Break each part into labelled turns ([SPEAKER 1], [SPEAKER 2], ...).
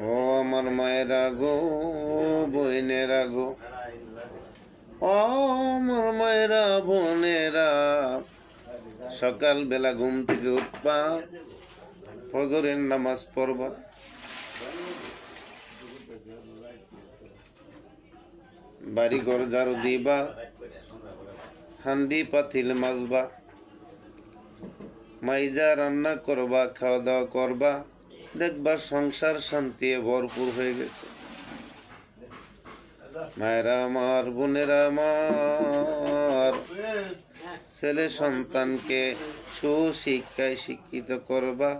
[SPEAKER 1] ও আমার মায়েরা গো, বোনেরা গো, ও আমার মায়েরা বোনেরা, সকাল বেলা ঘুম থেকে উঠবা, ফজরের নামাজ পড়বা, বাড়ি ঘর ঝাড়ু দিবা, হান্ডি পাতিল মাজবা, মাইজা রান্না করবা, খাওয়া দাওয়া করবা, দেখবা সংসার শান্তি ভরপুর হয়ে গেছে। মায়েরা আমার, বোনেরা আমার, ছেলে সন্তানকে সুশিক্ষায় শিক্ষিত করবা।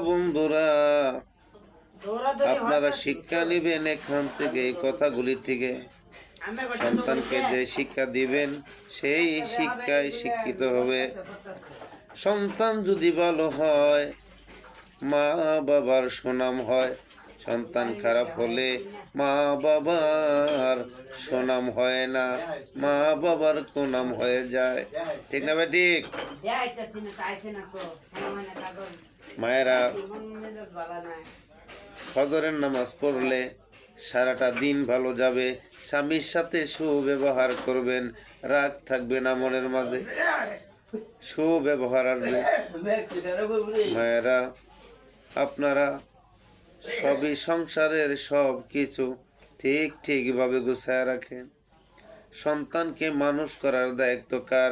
[SPEAKER 1] বন্ধুরা, আপনারা শিক্ষা নিবেন এখান থেকে, এই কথাগুলি থেকে। সন্তানকে যে শিক্ষা দিবেন সেই শিক্ষায় শিক্ষিত হবে। সন্তান যদি ভালো হয়, মা বাবার সুনাম হয়। সন্তান খারাপ হলে মা বাবার সুনাম হয় না, মা বাবার কুনাম হয়ে যায়। ঠিক না ভাই? ঠিক। মায়েরা, ফজরের নামাজ পড়লে সারাটা দিন ভালো যাবে। স্বামীর সাথে সুব্যবহার করবেন, রাগ থাকবে না মনের মাঝে, সুব্যবহার আসবে। মায়েরা, আপনারা সবই সংসারের সব কিছু ঠিকভাবে গুছায় রাখেন। সন্তানকে মানুষ করার দায়িত্ব কার?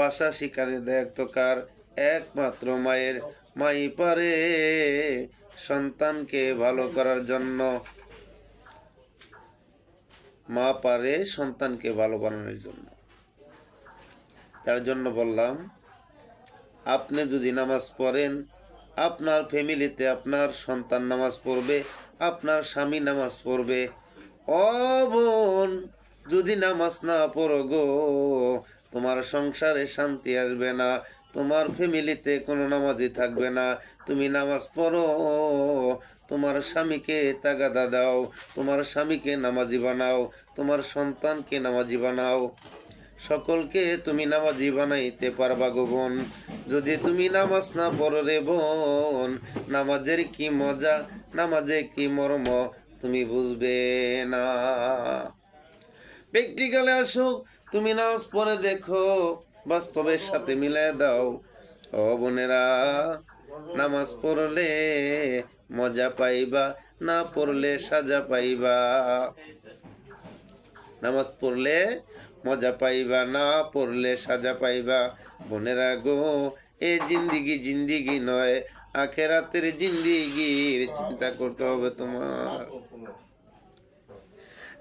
[SPEAKER 1] ভাষা শিকারের দায়িত্ব কার? একমাত্র মায়ের। মাই পারে সন্তানকে ভালো করার জন্য, মা পারে সন্তানকে ভালো বানানোর জন্য। তার জন্য বললাম, আপনি যদি নামাজ পড়েন, আপনার ফ্যামিলিতে আপনার সন্তান নামাজ পড়বে, আপনার স্বামী নামাজ পড়বে। ও বোন, যদি নামাজ না পড়ো গো, তোমার সংসারে শান্তি আসবে না, তোমার ফ্যামিলিতে কোনো নামাজই থাকবে না। তুমি নামাজ পড়ো, তোমার স্বামীকে তাগাদা দাও, তোমার স্বামীকে নামাজি বানাও, তোমার সন্তানকে নামাজি বানাও। সকলকে তুমি নামাজি বানাইতে পারবা গো বোন। যদি তুমি নামাজ না পড়ো রে বোন, নামাজের কি মজা, নামাজে কি মর্ম তুমি বুঝবে না। প্র্যাকটিক্যালে আসো, তুমি নামাজ পড়ে দেখো, বাস্তবের সাথে মিলাই দাও। ও বোনেরা, নামাজ পড়লে মজা পাইবা, না পড়লে সাজা পাইবা। নামাজ পড়লে মজা পাইবা, না পড়লে সাজা পাইবা। বোনেরা গো, এ জিন্দিগি নয়, আখেরাতের জিন্দিগির চিন্তা করতে হবে তোমার।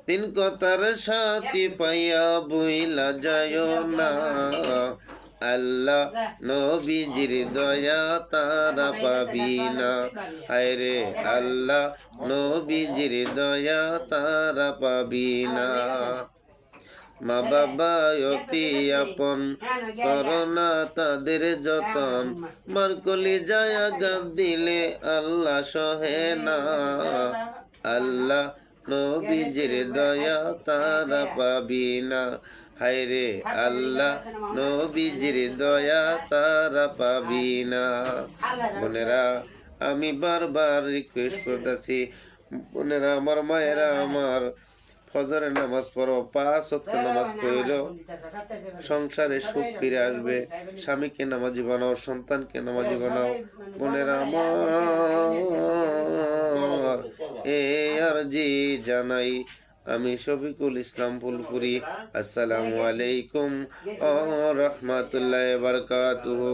[SPEAKER 1] তিন কথার সাথী পাইয়া বইলা যায় না, আল্লাহ নবীজির দয়া তারা পাবি না। হায়রে আল্লাহ নবীজির দয়া তারা পাবি না। মা বাবা অতি আপন, করোনা তাদের যতন, মার কলি যায় আঘাত দিলে আল্লাহ সহে না। আল্লাহ নবীজির দয়া তারা পাবি না। হায়রে আল্লাহ নবীজির দয়া তারা পাবি না। বোনেরা, আমি বারবার রিকোয়েস্ট করতেছি, বোনেরা আমার, মায়েরা আমার, ফজরের নামাজ পড়ো, 5 ওয়াক্ত নামাজ পড়ো, সংসারে সুখ ফিরে আসবে। স্বামীকে নামাজি বানাও, সন্তানকে নামাজি বানাও। বোনেরা আমার, আর জি জানাই, আমি শফিকুল ইসলাম ফুলপুরি। আসসালামু আলাইকুম ওয়া রাহমাতুল্লাহি ওয়া বারাকাতুহু।